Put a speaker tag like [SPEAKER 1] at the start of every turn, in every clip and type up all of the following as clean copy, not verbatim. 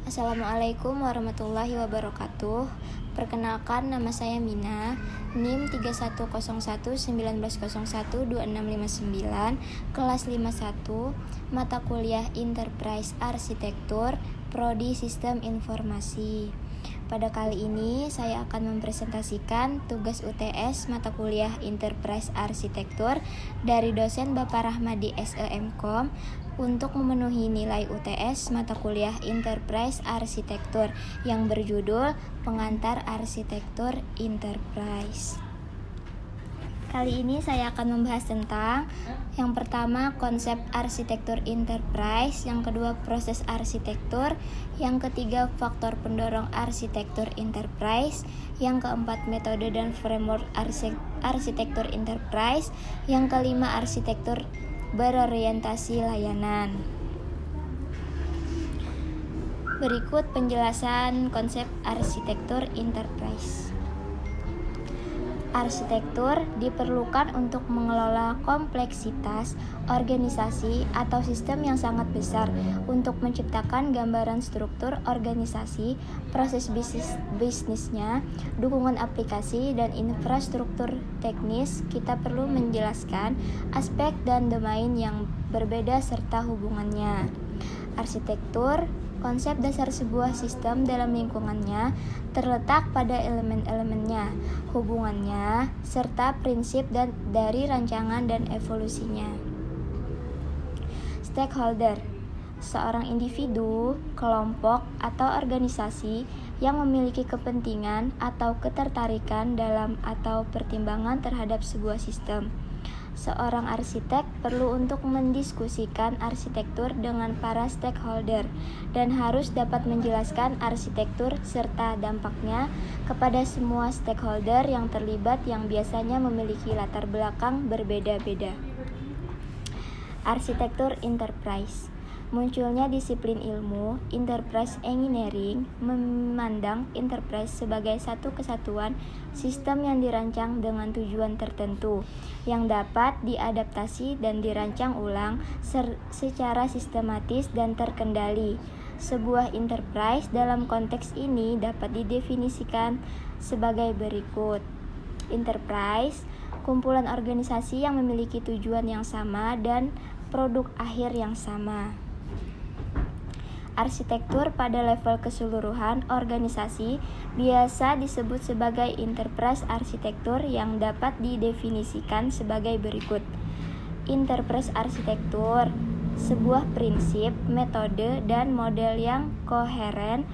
[SPEAKER 1] Assalamualaikum warahmatullahi wabarakatuh. Perkenalkan, nama saya Mina, NIM 310119012659, kelas 51, mata kuliah Enterprise Arsitektur, Prodi Sistem Informasi. Pada kali ini saya akan mempresentasikan tugas UTS mata kuliah Enterprise Arsitektur dari dosen Bapak Rahmadi SEMKOM untuk memenuhi nilai UTS mata kuliah Enterprise Arsitektur yang berjudul Pengantar Arsitektur Enterprise. Kali ini saya akan membahas tentang yang pertama konsep arsitektur enterprise, yang kedua proses arsitektur, yang ketiga faktor pendorong arsitektur enterprise, yang keempat metode dan framework arsitektur enterprise, yang kelima arsitektur berorientasi layanan. Berikut penjelasan konsep arsitektur enterprise. Arsitektur diperlukan untuk mengelola kompleksitas organisasi atau sistem yang sangat besar untuk menciptakan gambaran struktur organisasi, proses bisnisnya, dukungan aplikasi, dan infrastruktur teknis. Kita perlu menjelaskan aspek dan domain yang berbeda serta hubungannya. Arsitektur, konsep dasar sebuah sistem dalam lingkungannya, terletak pada elemen-elemennya, hubungannya, serta prinsip dari rancangan dan evolusinya. Stakeholder, seorang individu, kelompok, atau organisasi yang memiliki kepentingan atau ketertarikan dalam atau pertimbangan terhadap sebuah sistem. Seorang arsitek perlu untuk mendiskusikan arsitektur dengan para stakeholder dan harus dapat menjelaskan arsitektur serta dampaknya kepada semua stakeholder yang terlibat yang biasanya memiliki latar belakang berbeda-beda. Arsitektur enterprise. Munculnya disiplin ilmu, enterprise engineering, memandang enterprise sebagai satu kesatuan sistem yang dirancang dengan tujuan tertentu, yang dapat diadaptasi dan dirancang ulang secara sistematis dan terkendali. Sebuah enterprise dalam konteks ini dapat didefinisikan sebagai berikut. Enterprise, kumpulan organisasi yang memiliki tujuan yang sama dan produk akhir yang sama. Arsitektur pada level keseluruhan organisasi biasa disebut sebagai enterprise arsitektur yang dapat didefinisikan sebagai berikut. Enterprise arsitektur, sebuah prinsip, metode, dan model yang koheren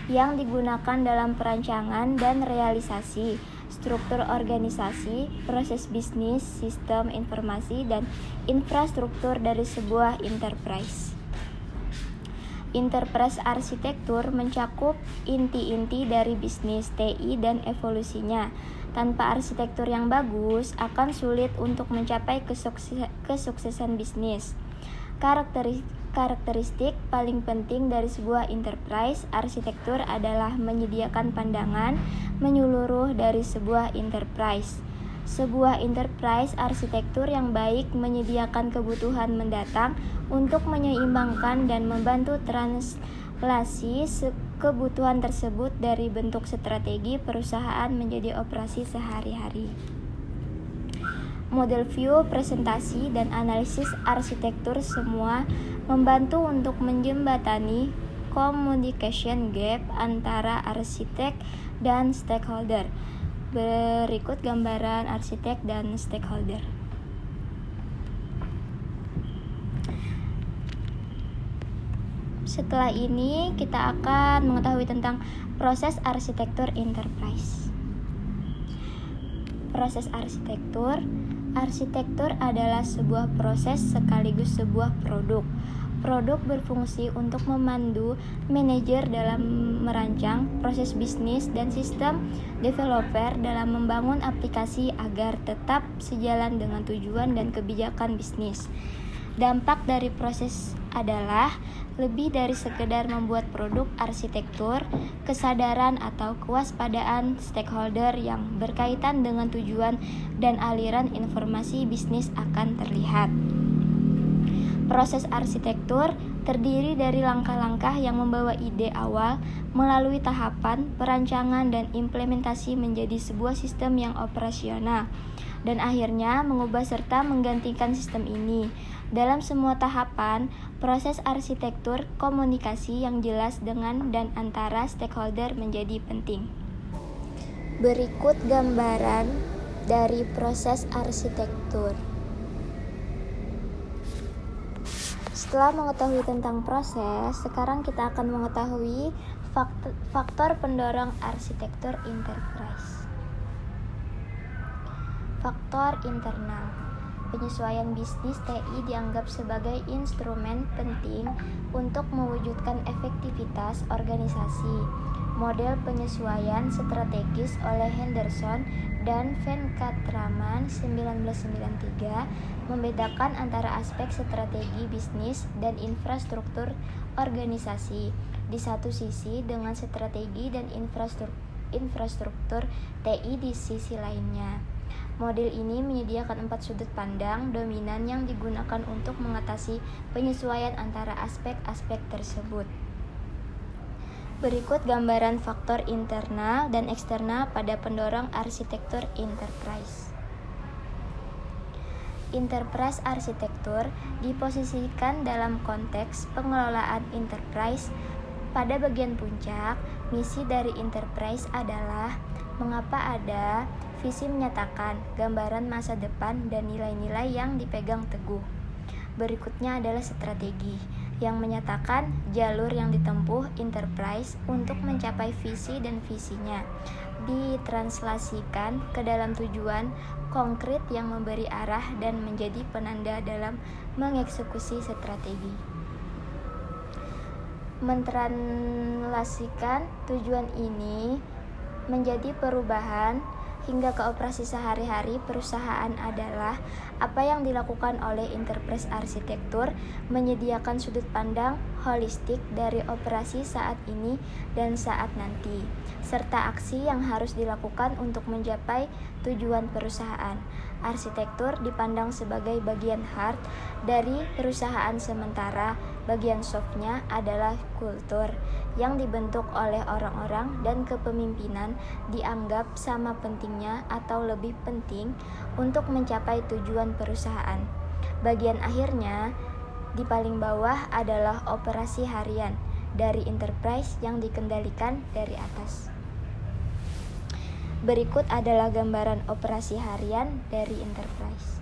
[SPEAKER 1] yang digunakan dalam perancangan dan realisasi struktur organisasi, proses bisnis, sistem informasi, dan infrastruktur dari sebuah enterprise. Enterprise arsitektur mencakup inti-inti dari bisnis TI dan evolusinya. Tanpa arsitektur yang bagus, akan sulit untuk mencapai kesuksesan bisnis. Karakteristik paling penting dari sebuah enterprise arsitektur adalah menyediakan pandangan menyeluruh dari sebuah enterprise. Sebuah enterprise arsitektur yang baik menyediakan kebutuhan mendatang untuk menyeimbangkan dan membantu translasi kebutuhan tersebut dari bentuk strategi perusahaan menjadi operasi sehari-hari. Model view, presentasi, dan analisis arsitektur semua membantu untuk menjembatani communication gap antara arsitek dan stakeholder. Berikut gambaran arsitek dan stakeholder. Setelah ini kita akan mengetahui tentang proses arsitektur enterprise. Proses arsitektur. Arsitektur adalah sebuah proses sekaligus sebuah produk. Produk berfungsi untuk memandu manajer dalam merancang proses bisnis dan sistem developer dalam membangun aplikasi agar tetap sejalan dengan tujuan dan kebijakan bisnis. Dampak dari proses adalah lebih dari sekedar membuat produk arsitektur, kesadaran atau kewaspadaan stakeholder yang berkaitan dengan tujuan dan aliran informasi bisnis akan terlihat. Proses arsitektur terdiri dari langkah-langkah yang membawa ide awal melalui tahapan, perancangan, dan implementasi menjadi sebuah sistem yang operasional, dan akhirnya mengubah serta menggantikan sistem ini. Dalam semua tahapan, proses arsitektur komunikasi yang jelas dengan dan antara stakeholder menjadi penting. Berikut gambaran dari proses arsitektur. Setelah mengetahui tentang proses, sekarang kita akan mengetahui faktor pendorong arsitektur enterprise. Faktor internal. Penyesuaian bisnis TI dianggap sebagai instrumen penting untuk mewujudkan efektivitas organisasi. Model penyesuaian strategis oleh Henderson dan Venkatraman 1993 membedakan antara aspek strategi bisnis dan infrastruktur organisasi di satu sisi dengan strategi dan infrastruktur TI di sisi lainnya. Model ini menyediakan 4 sudut pandang dominan yang digunakan untuk mengatasi penyesuaian antara aspek-aspek tersebut. Berikut gambaran faktor internal dan eksternal pada pendorong arsitektur enterprise. Enterprise arsitektur diposisikan dalam konteks pengelolaan enterprise. Pada bagian puncak, misi dari enterprise adalah mengapa ada, visi menyatakan gambaran masa depan dan nilai-nilai yang dipegang teguh. Berikutnya adalah strategi, yang menyatakan jalur yang ditempuh enterprise untuk mencapai visi dan visinya, ditranslasikan ke dalam tujuan konkret yang memberi arah dan menjadi penanda dalam mengeksekusi strategi. Mentranslasikan tujuan ini menjadi perubahan hingga ke operasi sehari-hari perusahaan adalah apa yang dilakukan oleh enterprise arsitektur, menyediakan sudut pandang holistik dari operasi saat ini dan saat nanti, serta aksi yang harus dilakukan untuk mencapai tujuan perusahaan. Arsitektur dipandang sebagai bagian hard dari perusahaan, sementara bagian softnya adalah kultur yang dibentuk oleh orang-orang dan kepemimpinan dianggap sama pentingnya atau lebih penting untuk mencapai tujuan perusahaan. Bagian akhirnya di paling bawah adalah operasi harian dari enterprise yang dikendalikan dari atas. Berikut adalah gambaran operasi harian dari enterprise.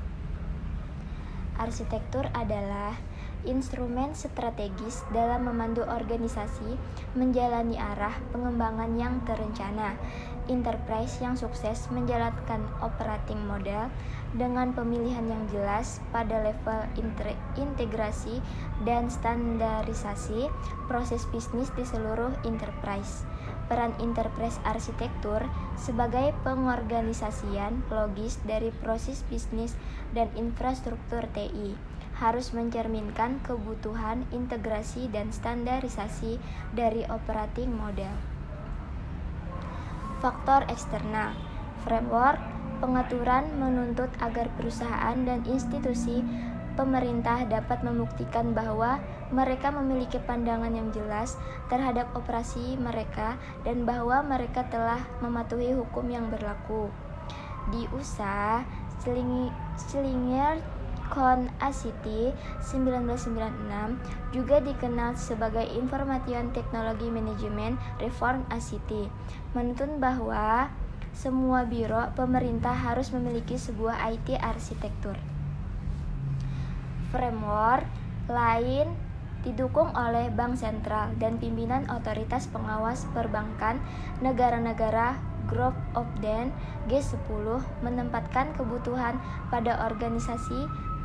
[SPEAKER 1] Arsitektur adalah instrumen strategis dalam memandu organisasi menjalani arah pengembangan yang terencana. Enterprise yang sukses menjalankan operating model dengan pemilihan yang jelas pada level integrasi dan standarisasi proses bisnis di seluruh enterprise. Peran enterprise arsitektur sebagai pengorganisasian logis dari proses bisnis dan infrastruktur TI harus mencerminkan kebutuhan integrasi dan standarisasi dari operating model. Faktor eksternal. Framework pengaturan menuntut agar perusahaan dan institusi pemerintah dapat membuktikan bahwa mereka memiliki pandangan yang jelas terhadap operasi mereka dan bahwa mereka telah mematuhi hukum yang berlaku. Di USA, Slinger Con ACT 1996 juga dikenal sebagai Information Technology Management Reform ACT, menuntut bahwa semua biro pemerintah harus memiliki sebuah IT arsitektur. Framework lain didukung oleh Bank Sentral dan pimpinan otoritas pengawas perbankan negara-negara Group of the G10 menempatkan kebutuhan pada organisasi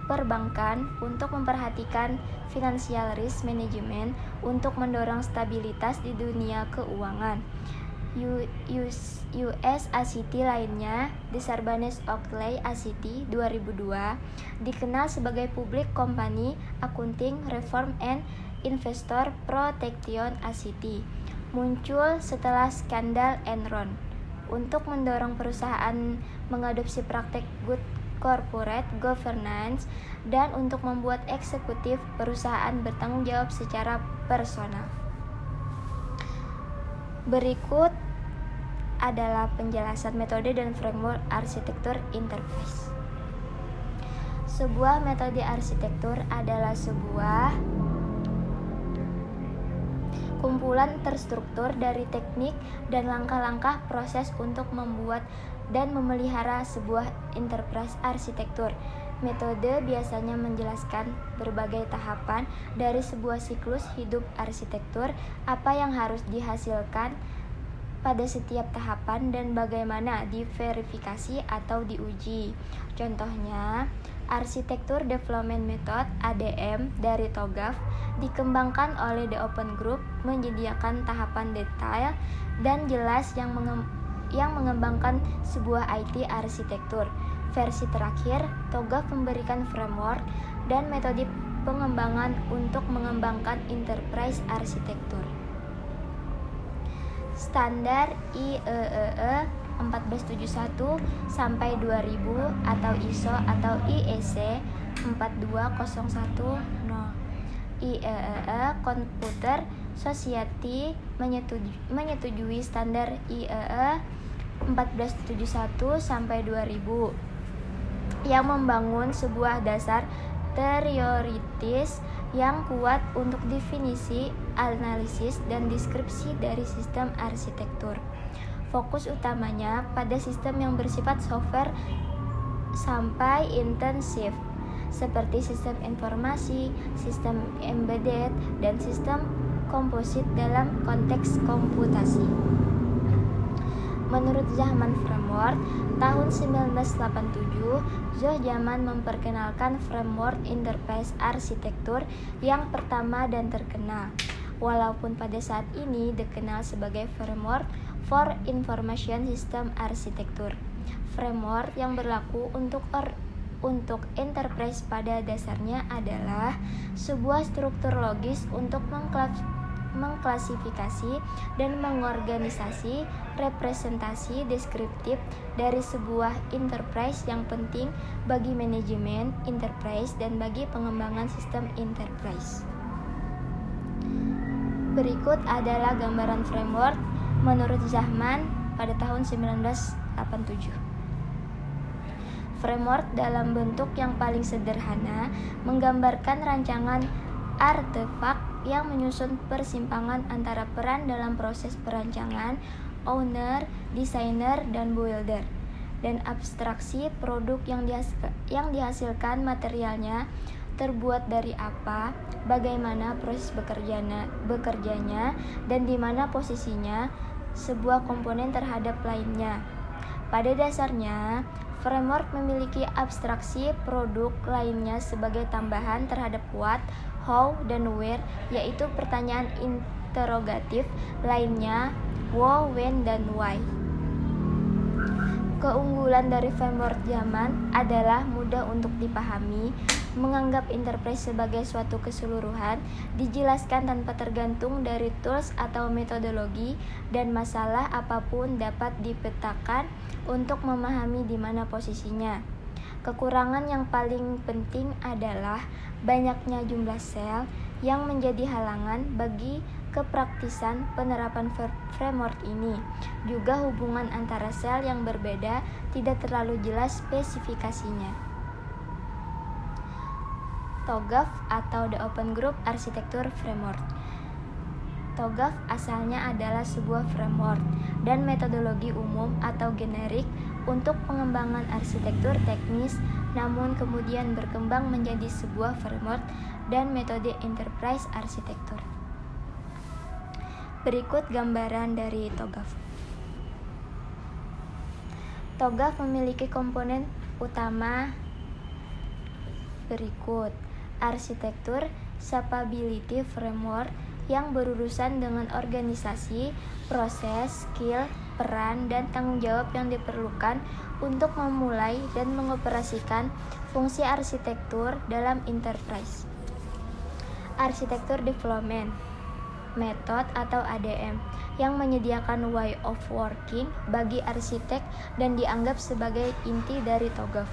[SPEAKER 1] perbankan untuk memperhatikan financial risk management untuk mendorong stabilitas di dunia keuangan. US ACT lainnya, di Sarbanes-Oxley ACT 2002, dikenal sebagai Public Company Accounting Reform and Investor Protection ACT, muncul setelah skandal Enron. Untuk mendorong perusahaan mengadopsi praktek good corporate governance, dan untuk membuat eksekutif perusahaan bertanggung jawab secara personal. Berikut adalah penjelasan metode dan framework arsitektur enterprise. Sebuah metode arsitektur adalah sebuah kumpulan terstruktur dari teknik dan langkah-langkah proses untuk membuat dan memelihara sebuah enterprise arsitektur. Metode biasanya menjelaskan berbagai tahapan dari sebuah siklus hidup arsitektur, apa yang harus dihasilkan pada setiap tahapan dan bagaimana diverifikasi atau diuji. Contohnya, Arsitektur Development Method (ADM) dari TOGAF dikembangkan oleh The Open Group, menyediakan tahapan detail dan jelas yang mengembangkan sebuah IT arsitektur. Versi terakhir, TOGAF memberikan framework dan metode pengembangan untuk mengembangkan enterprise arsitektur. Standar IEEE 1471 sampai 2000 atau ISO atau IEC 42010. IEEE Computer Society menyetujui standar IEEE 1471 sampai 2000 yang membangun sebuah dasar teoritis yang kuat untuk definisi, analisis, dan deskripsi dari sistem arsitektur. Fokus utamanya pada sistem yang bersifat software sampai intensif, seperti sistem informasi, sistem embedded, dan sistem komposit dalam konteks komputasi. Menurut Zahman Framework, tahun 1987, Zahman memperkenalkan framework enterprise arsitektur yang pertama dan terkenal, walaupun pada saat ini dikenal sebagai framework for information system arsitektur. Framework yang berlaku untuk enterprise pada dasarnya adalah sebuah struktur logis untuk mengklasifikasi dan mengorganisasi representasi deskriptif dari sebuah enterprise yang penting bagi manajemen enterprise dan bagi pengembangan sistem enterprise. Berikut adalah gambaran framework menurut Zahman pada tahun 1987. Framework dalam bentuk yang paling sederhana menggambarkan rancangan artefak yang menyusun persimpangan antara peran dalam proses perancangan, owner, designer, dan builder, dan abstraksi produk yang dihasilkan materialnya terbuat dari apa, bagaimana proses bekerjanya, dan di mana posisinya sebuah komponen terhadap lainnya. Pada dasarnya, framework memiliki abstraksi produk lainnya sebagai tambahan terhadap what, how, dan where, yaitu pertanyaan interogatif lainnya, who, when, dan why. Keunggulan dari framework Zahman adalah mudah untuk dipahami, menganggap enterprise sebagai suatu keseluruhan, dijelaskan tanpa tergantung dari tools atau metodologi, dan masalah apapun dapat dipetakan untuk memahami di mana posisinya. Kekurangan yang paling penting adalah banyaknya jumlah sel yang menjadi halangan bagi kepraktisan penerapan framework ini. Juga hubungan antara sel yang berbeda tidak terlalu jelas spesifikasinya. TOGAF atau The Open Group Architecture Framework. TOGAF asalnya adalah sebuah framework dan metodologi umum atau generik untuk pengembangan arsitektur teknis, namun kemudian berkembang menjadi sebuah framework dan metode enterprise arsitektur. Berikut gambaran dari TOGAF. TOGAF memiliki komponen utama berikut: arsitektur capability framework yang berurusan dengan organisasi, proses, skill, peran, dan tanggung jawab yang diperlukan untuk memulai dan mengoperasikan fungsi arsitektur dalam enterprise. Arsitektur development method atau ADM yang menyediakan way of working bagi arsitek dan dianggap sebagai inti dari TOGAF.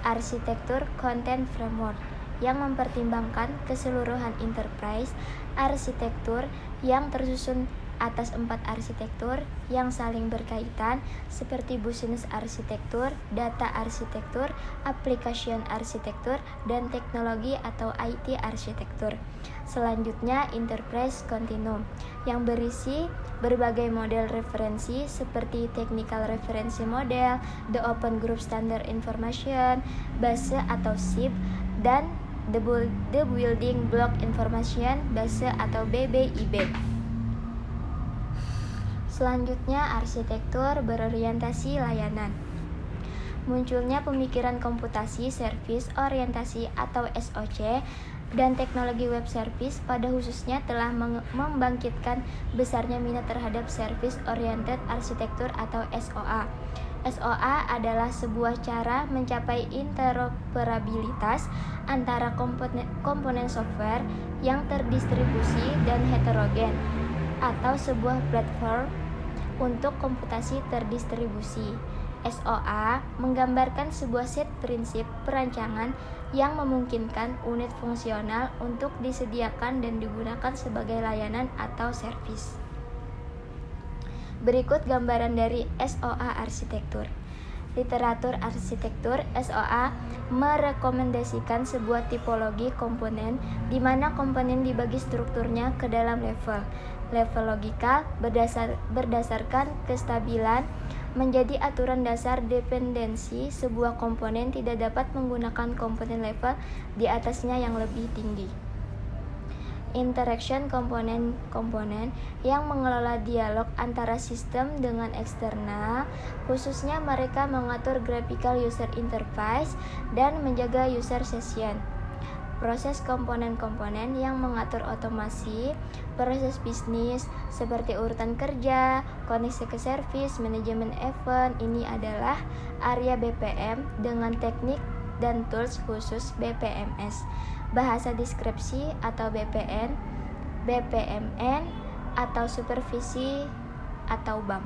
[SPEAKER 1] arsitektur content framework yang mempertimbangkan keseluruhan enterprise, arsitektur yang tersusun atas 4 arsitektur yang saling berkaitan seperti business arsitektur, data arsitektur, application arsitektur, dan teknologi atau IT arsitektur. Selanjutnya, enterprise continuum yang berisi berbagai model referensi seperti technical reference model, the open group standard information, base atau SIP, dan the building block information base atau BBIB. Selanjutnya, arsitektur berorientasi layanan. Munculnya pemikiran komputasi service orientasi atau SOC dan teknologi web service pada khususnya telah membangkitkan besarnya minat terhadap service oriented arsitektur atau SOA. SOA adalah sebuah cara mencapai interoperabilitas antara komponen software yang terdistribusi dan heterogen atau sebuah platform untuk komputasi terdistribusi. SOA menggambarkan sebuah set prinsip perancangan yang memungkinkan unit fungsional untuk disediakan dan digunakan sebagai layanan atau servis. Berikut gambaran dari SOA arsitektur. Literatur arsitektur SOA merekomendasikan sebuah tipologi komponen di mana komponen dibagi strukturnya ke dalam level logikal berdasarkan kestabilan menjadi aturan dasar dependensi sebuah komponen tidak dapat menggunakan komponen level di atasnya yang lebih tinggi. Interaction komponen yang mengelola dialog antara sistem dengan eksternal, khususnya mereka mengatur graphical user interface dan menjaga user session. Proses komponen-komponen yang mengatur otomasi, proses bisnis seperti urutan kerja, koneksi ke service, manajemen event, ini adalah area BPM dengan teknik dan tools khusus BPMS. Bahasa deskripsi atau BPN, BPMN atau supervisi atau BAM.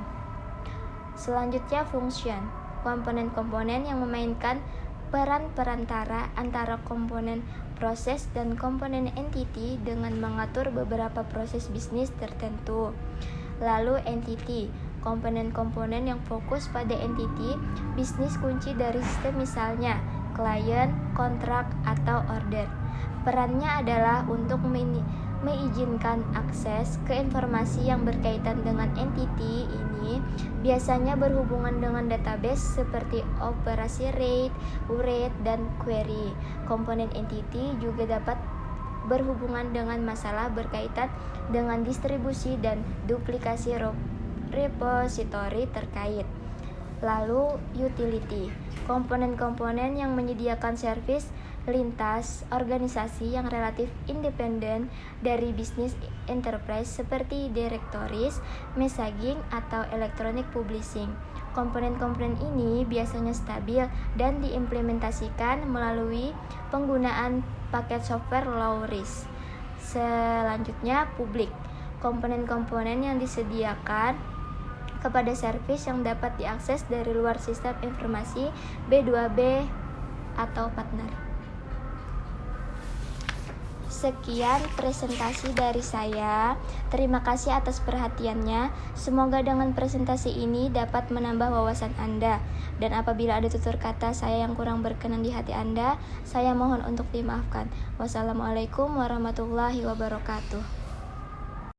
[SPEAKER 1] Selanjutnya function, komponen-komponen yang memainkan peran perantara antara komponen proses dan komponen entity dengan mengatur beberapa proses bisnis tertentu. Lalu entity, komponen-komponen yang fokus pada entity bisnis kunci dari sistem misalnya klien, kontrak, atau order. Perannya adalah untuk mengizinkan akses ke informasi yang berkaitan dengan entity ini biasanya berhubungan dengan database seperti operasi rate, dan query. Komponen entity juga dapat berhubungan dengan masalah berkaitan dengan distribusi dan duplikasi repository terkait. Lalu utility, komponen-komponen yang menyediakan service lintas organisasi yang relatif independen dari bisnis enterprise seperti directories, messaging, atau electronic publishing. Komponen-komponen ini biasanya stabil dan diimplementasikan melalui penggunaan paket software low risk. Selanjutnya, publik, komponen-komponen yang disediakan kepada service yang dapat diakses dari luar sistem informasi B2B atau partner. Sekian presentasi dari saya. Terima kasih atas perhatiannya. Semoga dengan presentasi ini dapat menambah wawasan Anda. Dan apabila ada tutur kata saya yang kurang berkenan di hati Anda, saya mohon untuk dimaafkan. Wassalamualaikum warahmatullahi wabarakatuh.